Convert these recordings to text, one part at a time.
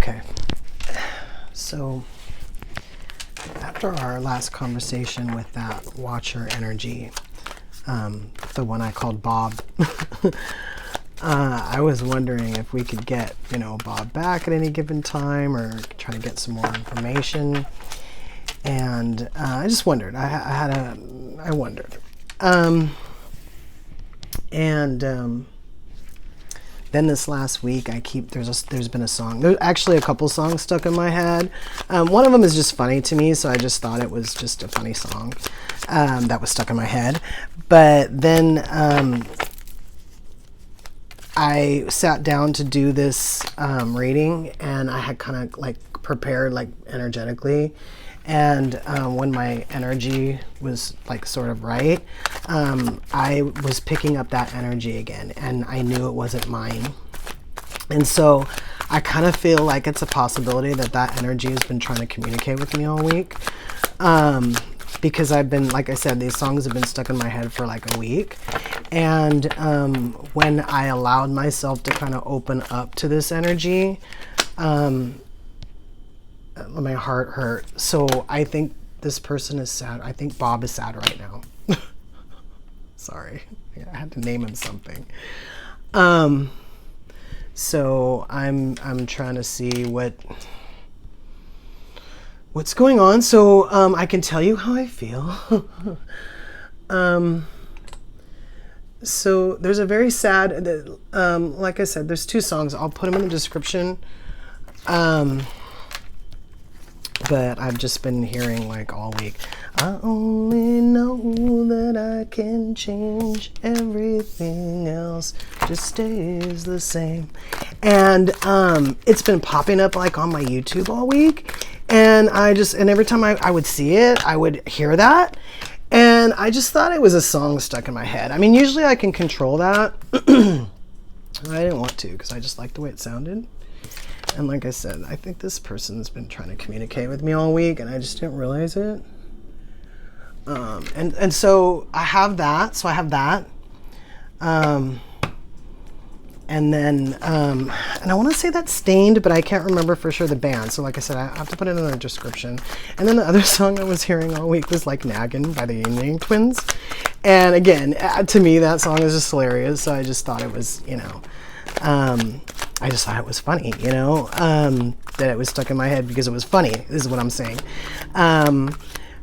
Okay. So after our last conversation with that watcher energy, the one I called Bob, I was wondering if we could get, Bob back at any given time or try to get some more information. And I just wondered. I wondered. Then this last week, there's been a song. There's actually a couple songs stuck in my head. One of them is just funny to me, so I just thought it was just a funny song that was stuck in my head. But then I sat down to do this reading, and I had kind of like prepared like energetically. And when my energy was like sort of right, I was picking up that energy again, and I knew it wasn't mine. And so I kind of feel like it's a possibility that that energy has been trying to communicate with me all week. Because I've been, like I said, these songs have been stuck in my head for like a week. And when I allowed myself to kind of open up to this energy, my heart hurt. So I think this person is sad. I think Bob is sad right now. Sorry, I had to name him something. So I'm trying to see what's going on. So I can tell you how I feel. So there's a very sad. Like I said, there's two songs. I'll put them in the description. But I've just been hearing like all week, I only know that I can change, everything else just stays the same. And it's been popping up like on my YouTube all week, and every time I would see it, I would hear that, and I just thought it was a song stuck in my head. I mean, usually I can control that. I didn't want to, because I just liked the way it sounded. And like I said, I think this person's been trying to communicate with me all week, and I just didn't realize it. And so I have that. And then, and I want to say that's Stained, but I can't remember for sure the band. So like I said, I have to put it in the description. And then the other song I was hearing all week was like Naggin' by the Yin Yang Twins. And again, to me, that song is just hilarious. So I just thought it was, I just thought it was funny, that it was stuck in my head because it was funny, is what I'm saying.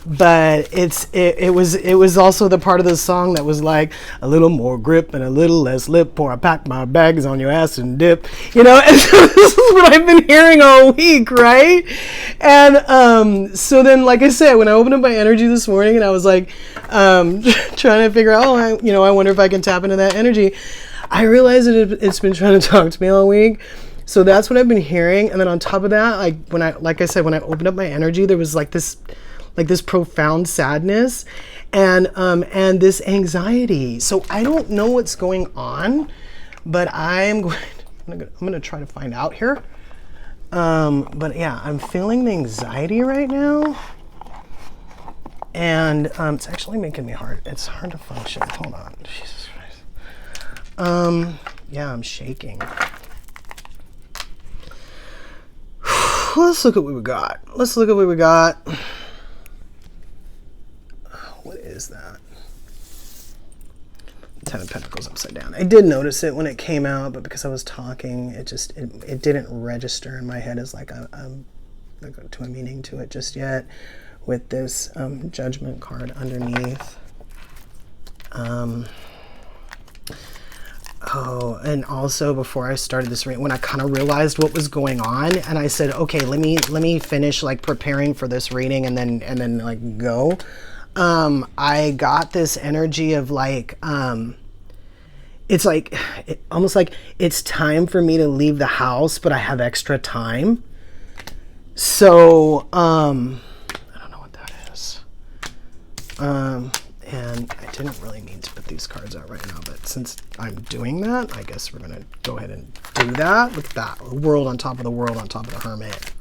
But it was also the part of the song that was like, a little more grip and a little less lip, pour I pack my bags on your ass and dip, and so this is what I've been hearing all week, right? And so then, like I said, when I opened up my energy this morning and I was like trying to figure out, I wonder if I can tap into that energy, I realized that it's been trying to talk to me all week. So that's what I've been hearing. And then on top of that, when I opened up my energy, there was like this profound sadness and this anxiety. So I don't know what's going on, but I'm going to try to find out here. But yeah, I'm feeling the anxiety right now. And it's actually making me hard. It's hard to function. Hold on. Jesus Christ. Yeah, I'm shaking. Let's look at what we got. What is that? 10 of Pentacles upside down. I did notice it when it came out, but because I was talking, it didn't register in my head as like to a meaning to it just yet. With this Judgment card underneath. Oh, and also before I started this reading, when I kind of realized what was going on, and I said, okay, let me finish like preparing for this reading and then like go. I got this energy of like, it's like almost like it's time for me to leave the house, but I have extra time. So I don't know what that is. And I didn't really mean to put these cards out right now, but since I'm doing that, I guess we're going to go ahead and do that. Look at that. The world on top of the world on top of the Hermit.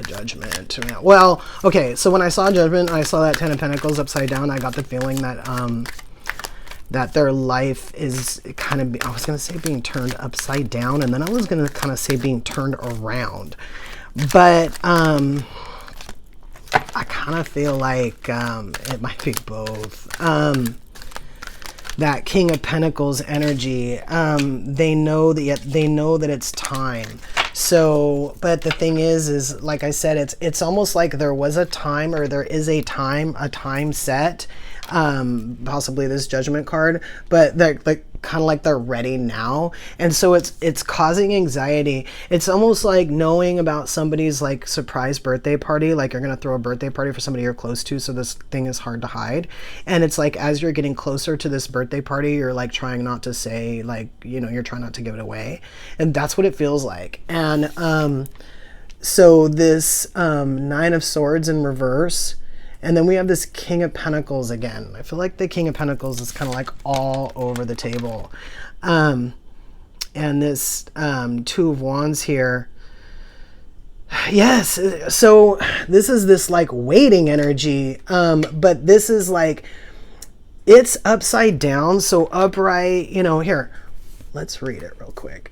Judgment. Well, okay, so when I saw Judgment, I saw that 10 of Pentacles upside down, I got the feeling that that their life is kind of, I was going to say being turned upside down, and then I was going to kind of say being turned around. But I kind of feel like it might be both. That King of Pentacles energy, they know that it's time. So, but the thing is like I said, it's almost like there was a time, or there is a time set, possibly this Judgment card, but they're like kind of like they're ready now. And so it's causing anxiety. It's almost like knowing about somebody's like surprise birthday party, like you're going to throw a birthday party for somebody you're close to, so this thing is hard to hide. And it's like, as you're getting closer to this birthday party, you're like trying not to say, like, you know, you're trying not to give it away. And that's what it feels like. And so this Nine of Swords in reverse, and then we have this King of Pentacles again. I feel like the King of Pentacles is kind of like all over the table. And this Two of Wands here. Yes, so this is this like waiting energy, but this is like, it's upside down. So upright, you know, here, let's read it real quick.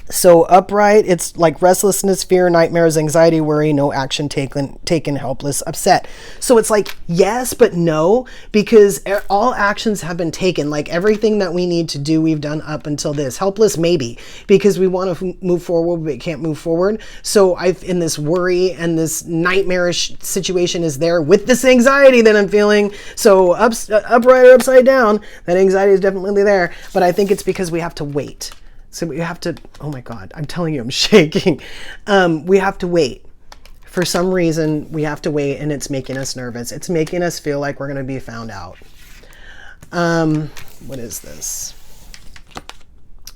So upright, it's like restlessness, fear, nightmares, anxiety, worry, no action taken, helpless, upset. So it's like yes, but no, because all actions have been taken. Like everything that we need to do, we've done up until this. Helpless, maybe, because we want to move forward, but can't move forward. So in this worry and this nightmarish situation is there with this anxiety that I'm feeling. So upright or upside down, that anxiety is definitely there. But I think it's because we have to wait. So we have to, oh my God, I'm telling you, I'm shaking. We have to wait. For some reason, we have to wait, and it's making us nervous. It's making us feel like we're going to be found out. What is this?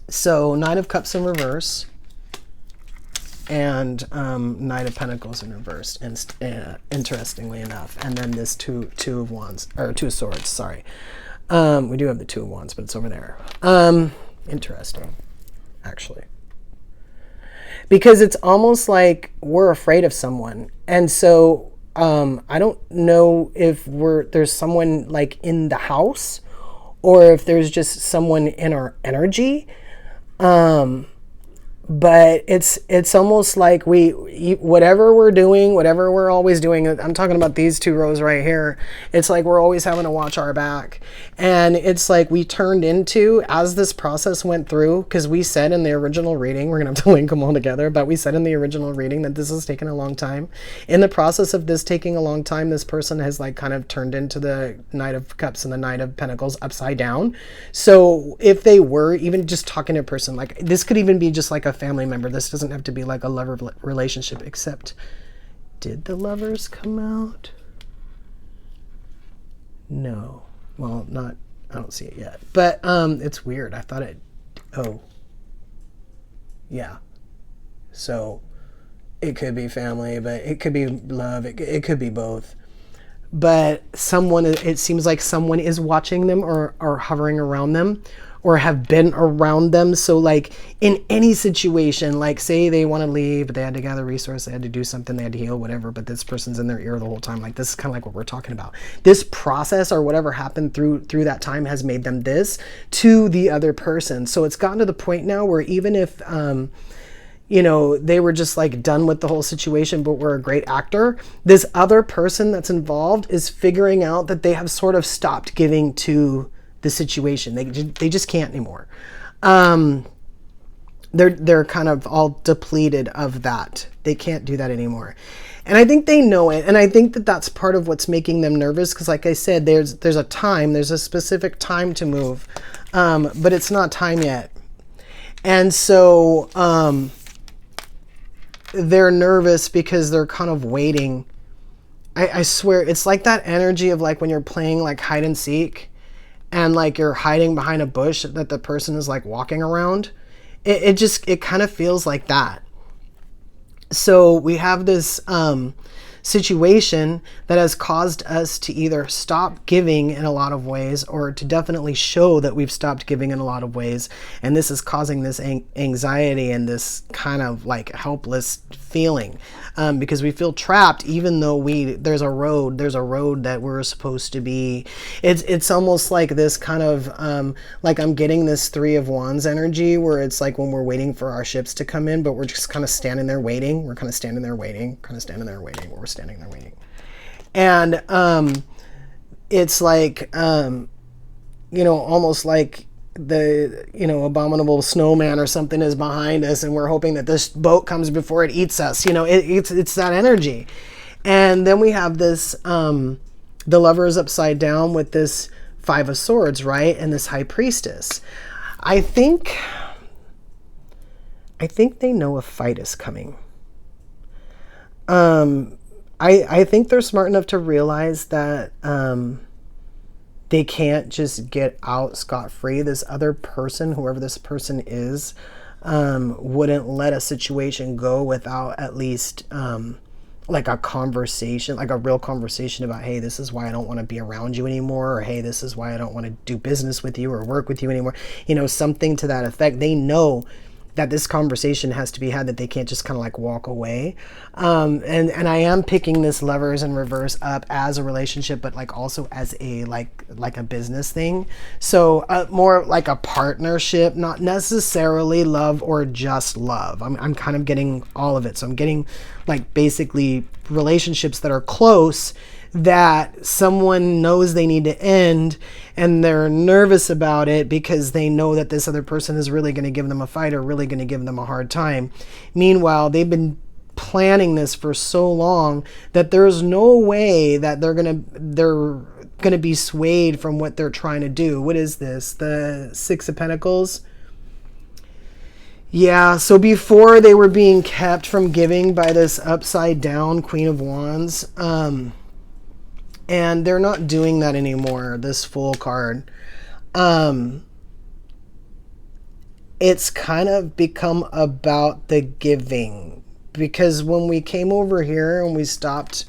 So Nine of Cups in reverse, and Knight of Pentacles in reverse, interestingly enough. And then this two of Wands, or Two of Swords, sorry. We do have the Two of Wands, but it's over there. Interesting. Actually, because it's almost like we're afraid of someone, and so I don't know if there's someone like in the house, or if there's just someone in our energy, but it's almost like whatever we're doing, whatever we're always doing, I'm talking about these two rows right here, it's like we're always having to watch our back. And it's like we turned into, as this process went through, because we said in the original reading, we're gonna have to link them all together, but we said in the original reading that this has taken a long time. In the process of this taking a long time, this person has like kind of turned into the Knight of Cups and the Knight of Pentacles upside down. So if they were even just talking to a person, like this could even be just like a family member. This doesn't have to be like a lover relationship, except, did the Lovers come out? No. Well, not, I don't see it yet, but it's weird. I thought it, oh, yeah. So it could be family, but it could be love. It could be both. But it seems like someone is watching them, or hovering around them, or have been around them. So like in any situation, like say they want to leave, but they had to gather resources, they had to do something, they had to heal, whatever, but this person's in their ear the whole time. Like this is kind of like what we're talking about. This process or whatever happened through that time has made them this to the other person. So it's gotten to the point now where even if, you know, they were just like done with the whole situation, but were a great actor, this other person that's involved is figuring out that they have sort of stopped giving to the situation. They just can't anymore. They're kind of all depleted of that. They can't do that anymore. And I think they know it. And I think that that's part of what's making them nervous. Because like I said, there's a specific time to move, but it's not time yet. And so they're nervous because they're kind of waiting. I swear, it's like that energy of like when you're playing like hide and seek, and like you're hiding behind a bush that the person is like walking around. It kind of feels like that. So we have this situation that has caused us to either stop giving in a lot of ways, or to definitely show that we've stopped giving in a lot of ways. And this is causing this anxiety and this kind of like helpless feeling, because we feel trapped, even though there's a road that we're supposed to be. It's almost like this kind of like I'm getting this Three of Wands energy, where it's like when we're waiting for our ships to come in, but we're just kind of standing there waiting. We're kind of standing there waiting, we're standing there waiting. And it's like, almost like the, abominable snowman or something is behind us, and we're hoping that this boat comes before it eats us. It's that energy. And then we have this, the Lover is upside down with this Five of Swords, right? And this High Priestess. I think they know a fight is coming. I think they're smart enough to realize that they can't just get out scot-free. This other person, whoever this person is, wouldn't let a situation go without at least like a conversation, like a real conversation about, hey, this is why I don't want to be around you anymore, or hey, this is why I don't want to do business with you or work with you anymore. Something to that effect. They know that this conversation has to be had, that they can't just kind of like walk away. And I am picking this Lovers in reverse up as a relationship, but like also as a like a business thing. So more like a partnership, not necessarily love or just love. I'm kind of getting all of it. So I'm getting like basically relationships that are close, that someone knows they need to end, and they're nervous about it because they know that this other person is really going to give them a fight, or really going to give them a hard time. Meanwhile, they've been planning this for so long that there's no way that they're going to be swayed from what they're trying to do. What is this? The Six of Pentacles? Yeah, so before they were being kept from giving by this upside down Queen of Wands, and they're not doing that anymore, this Fool card. It's kind of become about the giving, because when we came over here and we stopped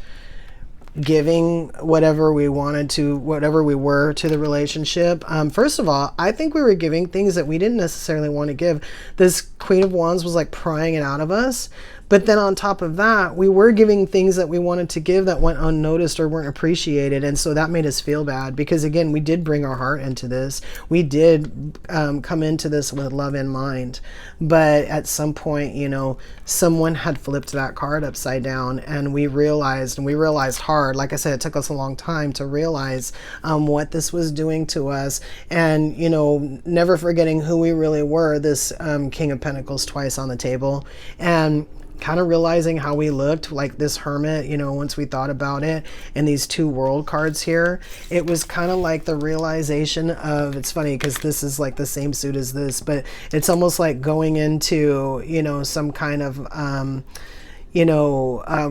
giving whatever we wanted to, whatever we were to the relationship, first of all, I think we were giving things that we didn't necessarily want to give. This Queen of Wands was like prying it out of us. But then on top of that, we were giving things that we wanted to give that went unnoticed or weren't appreciated. And so that made us feel bad, because again, we did bring our heart into this. We did come into this with love in mind. But at some point, someone had flipped that card upside down, and we realized hard, like I said, it took us a long time to realize what this was doing to us. And, never forgetting who we really were, this King of Pentacles twice on the table. And kind of realizing how we looked like this Hermit, once we thought about it, and these two World cards here, it was kind of like the realization of, it's funny because this is like the same suit as this, but it's almost like going into, some kind of,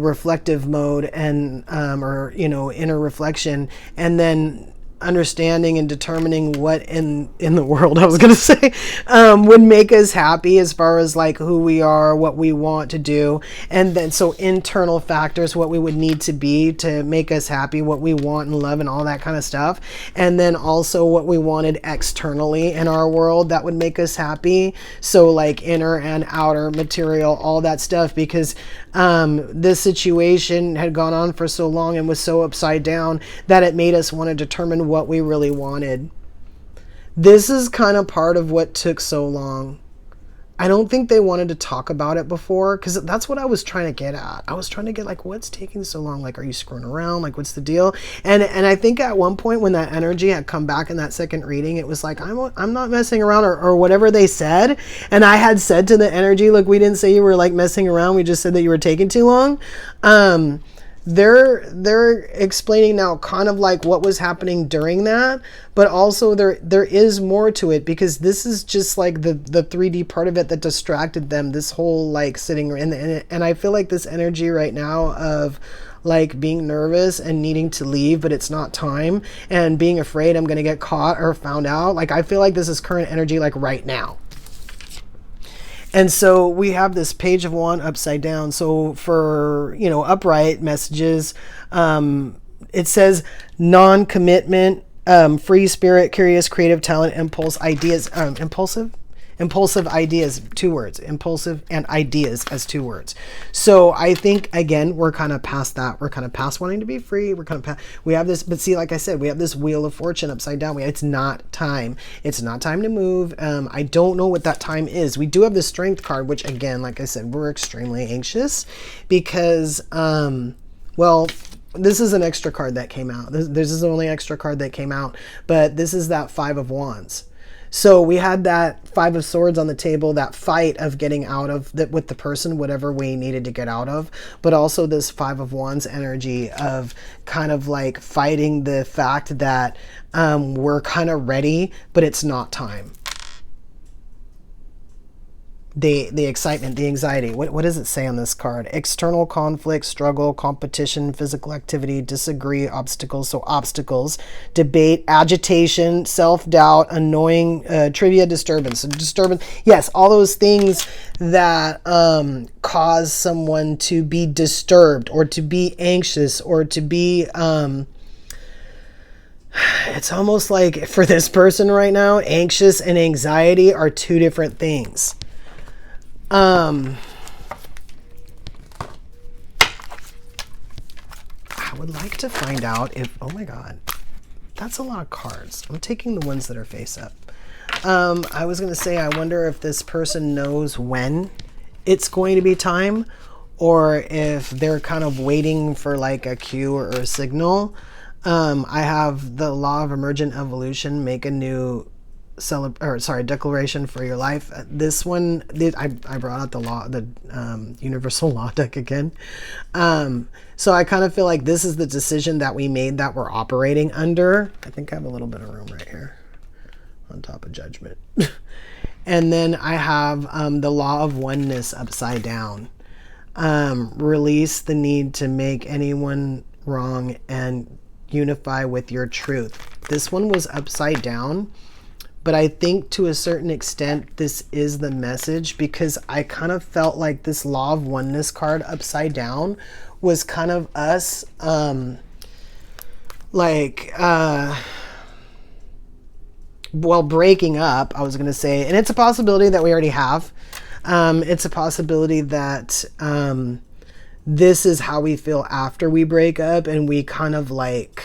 reflective mode, and, or, inner reflection, and then understanding and determining what in the world, I was going to say, would make us happy as far as like who we are, what we want to do. And then so internal factors, what we would need to be to make us happy, what we want and love and all that kind of stuff. And then also what we wanted externally in our world that would make us happy. So like inner and outer material, all that stuff, because this situation had gone on for so long and was so upside down that it made us want to determine what we really wanted. This is kind of part of what took so long. I don't think they wanted to talk about it before, because that's what I was trying to get at. I was trying to get like, what's taking so long? Like, are you screwing around? Like, what's the deal? And I think at one point when that energy had come back in that second reading, it was like, I'm not messing around, or whatever they said. And I had said to the energy, look, we didn't say you were like messing around. We just said that you were taking too long. They're explaining now kind of like what was happening during that, but also there is more to it, because this is just like the 3D part of it that distracted them, this whole like sitting in it. And I feel like this energy right now of like being nervous and needing to leave, but it's not time, and being afraid I'm going to get caught or found out. Like, I feel like this is current energy like right now. And so we have this Page of Wands upside down. So for, you know, upright messages, it says non-commitment, free spirit, curious, creative, talent, impulse, ideas, impulsive ideas, 2 words, impulsive and ideas as 2 words. So I think, again, we're kind of past that. We're kind of past wanting to be free. We're kind of past, we have this, but see, like I said, we have this Wheel of Fortune upside down. It's not time. It's not time to move. I don't know what that time is. We do have the Strength card, which, again, like I said, we're extremely anxious because, well, this is an extra card that came out. This is the only extra card that came out, but this is that 5 of Wands. So we had that 5 of Swords on the table, that fight of getting out of that with the person, whatever we needed to get out of, but also this 5 of Wands energy of kind of like fighting the fact that we're kind of ready, but it's not time. The excitement, the anxiety. What does it say on this card? External conflict, struggle, competition, physical activity, disagree, obstacles. So obstacles, debate, agitation, self-doubt, annoying, trivia, disturbance. So disturbance, yes, all those things that cause someone to be disturbed or to be anxious or to be... it's almost like for this person right now, anxious and anxiety are 2 different things. I would like to find out if, oh my God, that's a lot of cards. I'm taking the ones that are face up. I was going to say, I wonder if this person knows when it's going to be time, or if they're kind of waiting for like a cue or a signal. I have the Law of Emergent Evolution, make a new declaration for your life. This one, I brought out the universal law deck again. So I kind of feel like this is the decision that we made that we're operating under. I think I have a little bit of room right here on top of Judgment. And then I have the Law of Oneness upside down. Release the need to make anyone wrong and unify with your truth. This one was upside down. But I think to a certain extent, this is the message, because I kind of felt like this Law of Oneness card upside down was kind of us, breaking up, I was going to say. And it's a possibility that we already have. It's a possibility that this is how we feel after we break up, and we kind of like...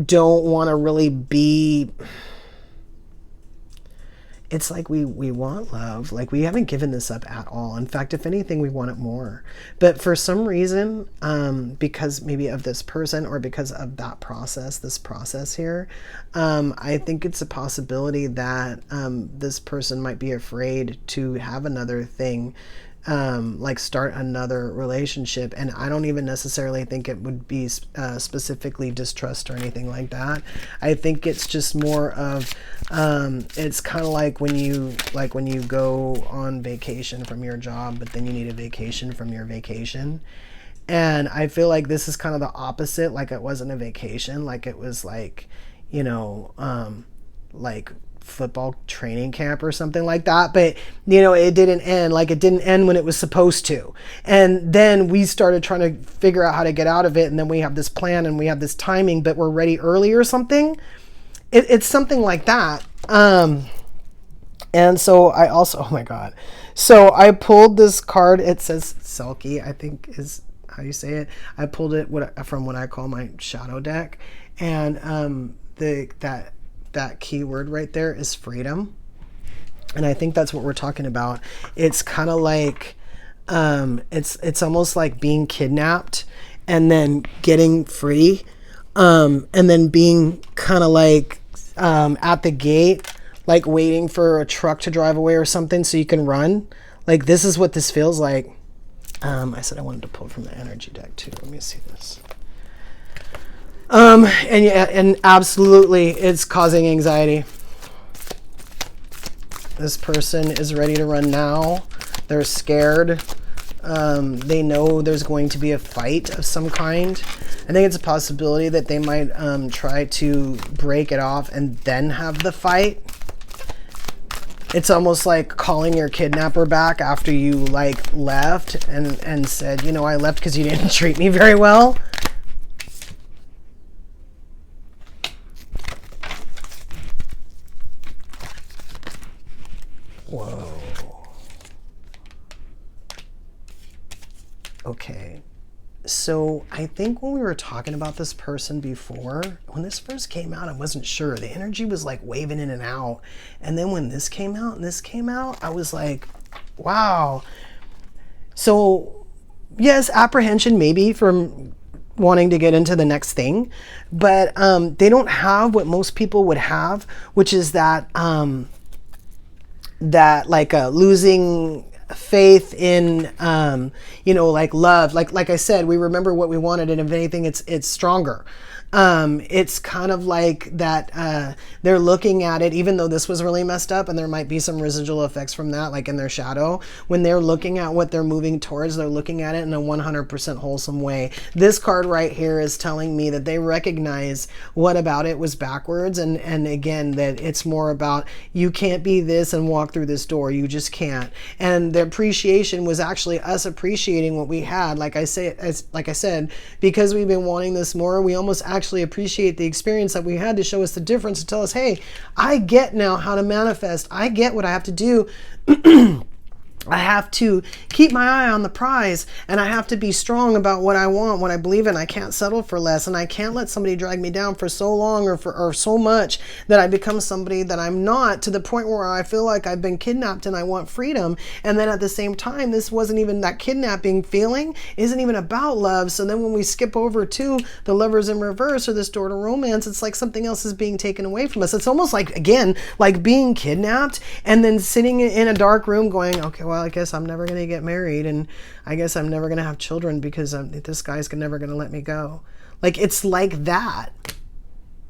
don't want to really be, it's like we want love. Like, we haven't given this up at all. In fact, if anything, we want it more. But for some reason, because maybe of this person or because of that process, this process here, I think it's a possibility that this person might be afraid to have another thing, like start another relationship. And I don't even necessarily think it would be specifically distrust or anything like that. I think it's just more of it's kind of like when you go on vacation from your job, but then you need a vacation from your vacation. And I feel like this is kind of the opposite. Like, it wasn't a vacation, like it was like, you know, like football training camp or something like that. But, you know, it didn't end. Like, it didn't end when it was supposed to. And then we started trying to figure out how to get out of it. And then we have this plan and we have this timing, but we're ready early or something. It's something like that. And so I also, oh my God. So I pulled this card. It says Selkie, I think is how you say it. I pulled it from what I call my shadow deck. And that keyword right there is freedom. And I think that's what we're talking about. It's kind of like, it's almost like being kidnapped and then getting free. And then being kind of like at the gate, like waiting for a truck to drive away or something so you can run. Like, this is what this feels like. I said I wanted to pull from the energy deck too. Let me see this. And yeah, and absolutely it's causing anxiety. This person is ready to run now. They're scared. They know there's going to be a fight of some kind. I think it's a possibility that they might try to break it off and then have the fight. It's almost like calling your kidnapper back after you like left and said, you know, I left because you didn't treat me very well. Whoa. Okay. So I think when we were talking about this person before, when this first came out, I wasn't sure. The energy was like waving in and out. And then when this came out and this came out, I was like, wow. So yes, apprehension maybe from wanting to get into the next thing, but they don't have what most people would have, which is that that like losing faith in you know, like love, like I said, we remember what we wanted, and if anything it's stronger. It's kind of like that they're looking at it, even though this was really messed up and there might be some residual effects from that, like in their shadow, when they're looking at what they're moving towards, they're looking at it in a 100% wholesome way. This card right here is telling me that they recognize what about it was backwards, and again, that it's more about you can't be this and walk through this door, you just can't. And the appreciation was actually us appreciating what we had. Like I said, because we've been wanting this more, we almost actually appreciate the experience that we had to show us the difference, to tell us, hey, I get now how to manifest. I get what I have to do. I have to keep my eye on the prize, and I have to be strong about what I want, what I believe in. I can't settle for less, and I can't let somebody drag me down for so long or so much that I become somebody that I'm not, to the point where I feel like I've been kidnapped and I want freedom. And then at the same time, this wasn't even, that kidnapping feeling isn't even about love. So then when we skip over to the Lovers in reverse or this door to romance, it's like something else is being taken away from us. It's almost like, again, like being kidnapped and then sitting in a dark room going, okay, well, I guess I'm never going to get married, and I guess I'm never going to have children because this guy's never going to let me go. Like, it's like that.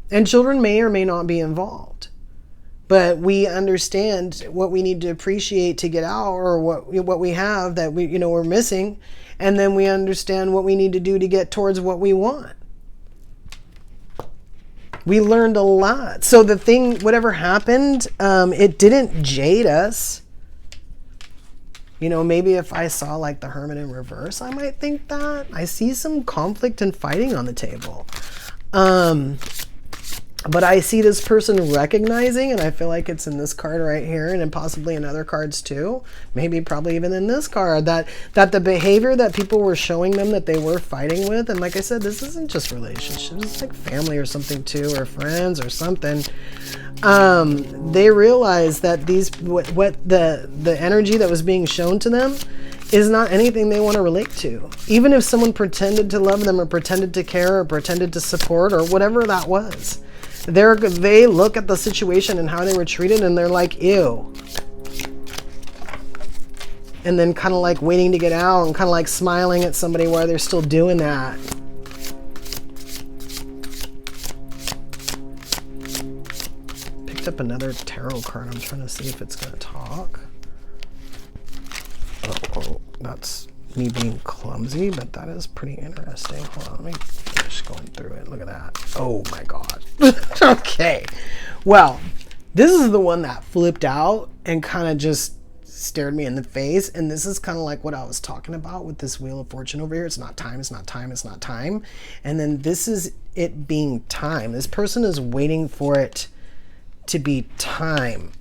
And children may or may not be involved. But we understand what we need to appreciate to get out, or what we have that we're missing, and then we understand what we need to do to get towards what we want. We learned a lot. So the thing, whatever happened, it didn't jade us. Maybe if I saw like the Hermit in reverse, I might think that. I see some conflict and fighting on the table. But I see this person recognizing, and I feel like it's in this card right here, and then possibly in other cards too. Maybe probably even in this card, that the behavior that people were showing them that they were fighting with, and like I said, this isn't just relationships, it's like family or something too, or friends or something. They realize that what the energy that was being shown to them is not anything they want to relate to. Even if someone pretended to love them or pretended to care or pretended to support or whatever that was. They look at the situation and how they were treated and they're like, ew. And then kind of like waiting to get out and kind of like smiling at somebody while they're still doing that. Picked up another tarot card. I'm trying to see if it's going to talk. Oh, that's me being clumsy, but that is pretty interesting. Hold on, let me finish going through it. Look at that. Oh my God. Okay. Well, this is the one that flipped out and kind of just stared me in the face. And this is kind of like what I was talking about with this Wheel of Fortune over here. It's not time, it's not time, it's not time. And then this is it being time. This person is waiting for it to be time.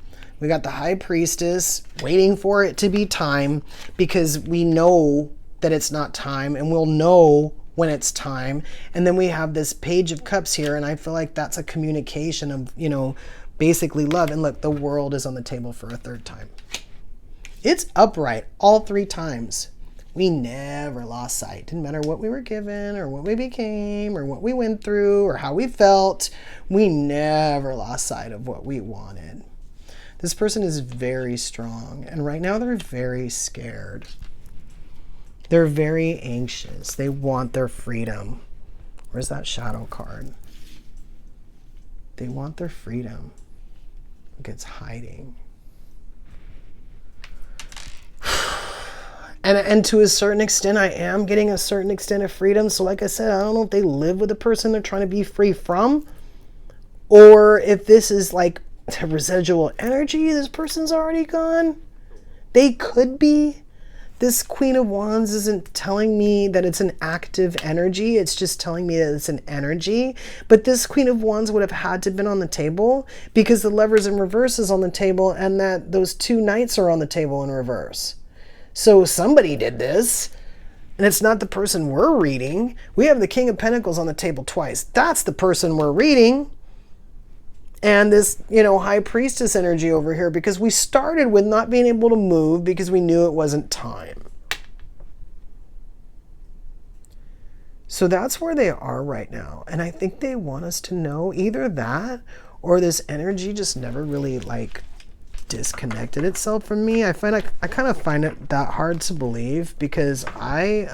We got the High Priestess waiting for it to be time, because we know that it's not time, and we'll know when it's time. And then we have this Page of Cups here, and I feel like that's a communication of, basically love. And look, the World is on the table for a third time. It's upright all three times. We never lost sight. Didn't matter what we were given or what we became or what we went through or how we felt. We never lost sight of what we wanted. This person is very strong, and right now they're very scared. They're very anxious. They want their freedom. Where's that shadow card? They want their freedom. Look, it's hiding. And to a certain extent, I am getting a certain extent of freedom. So like I said, I don't know if they live with the person they're trying to be free from, or if this is like residual energy. This person's already gone. They could be. This Queen of Wands isn't telling me that it's an active energy. It's just telling me that it's an energy. But this Queen of Wands would have had to have been on the table because the Lovers in reverse is on the table and that those 2 Knights are on the table in reverse. So somebody did this. And it's not the person we're reading. We have the King of Pentacles on the table twice. That's the person we're reading. And this, High Priestess energy over here, because we started with not being able to move because we knew it wasn't time. So that's where they are right now. And I think they want us to know either that or this energy just never really disconnected itself from me. I kind of find it that hard to believe because I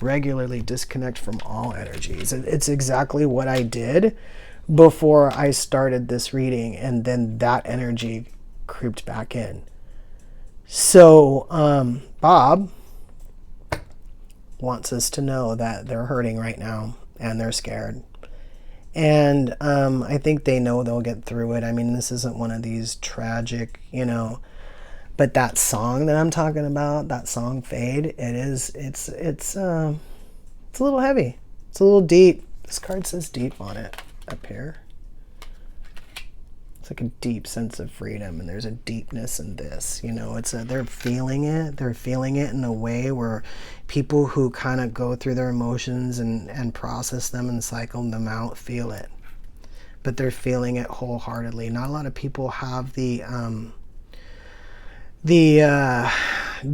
regularly disconnect from all energies. It's exactly what I did before I started this reading, and then that energy creeped back in. So Bob wants us to know that they're hurting right now and they're scared. And I think they know they'll get through it. I mean, this isn't one of these tragic, but that song that I'm talking about, that song Fade, it's a little heavy. It's a little deep. This card says deep on it up here. It's like a deep sense of freedom, and there's a deepness in this. They're feeling it. They're feeling it in a way where people who kind of go through their emotions and process them and cycle them out feel it. But they're feeling it wholeheartedly. Not a lot of people have the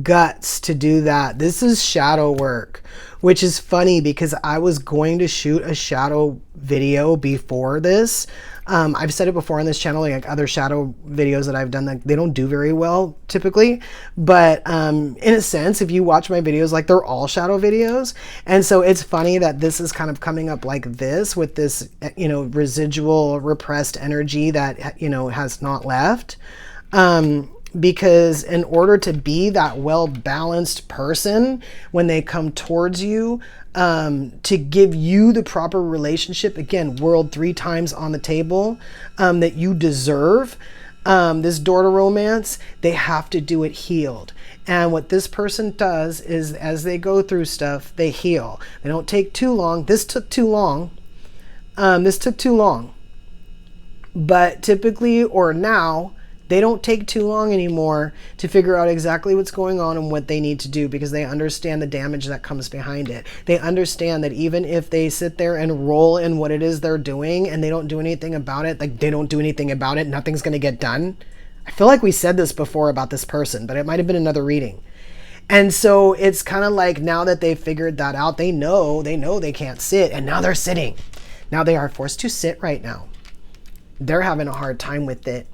guts to do that. This is shadow work, which is funny because I was going to shoot a shadow video before this. I've said it before on this channel, like other shadow videos that I've done, they don't do very well typically. But in a sense, if you watch my videos, they're all shadow videos. And so it's funny that this is kind of coming up like this with this, residual repressed energy that, has not left. Because in order to be that well-balanced person when they come towards you, to give you the proper relationship, again, world 3 times on the table, that you deserve, this door to romance, they have to do it healed. And what this person does is as they go through stuff, they heal. They don't take too long. This took too long. But typically, or now, they don't take too long anymore to figure out exactly what's going on and what they need to do because they understand the damage that comes behind it. They understand that even if they sit there and roll in what it is they're doing and they don't do anything about it, nothing's going to get done. I feel like we said this before about this person, but it might have been another reading. And so it's kind of like now that they've figured that out, they know they can't sit, and now they're sitting. Now they are forced to sit right now. They're having a hard time with it.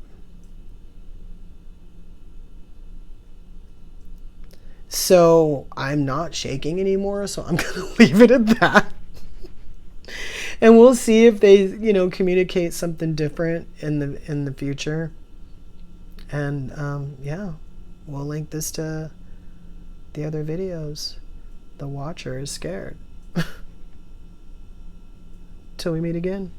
So I'm not shaking anymore, so I'm going to leave it at that. And we'll see if they, communicate something different in the future. And yeah, we'll link this to the other videos. The watcher is scared. Till we meet again.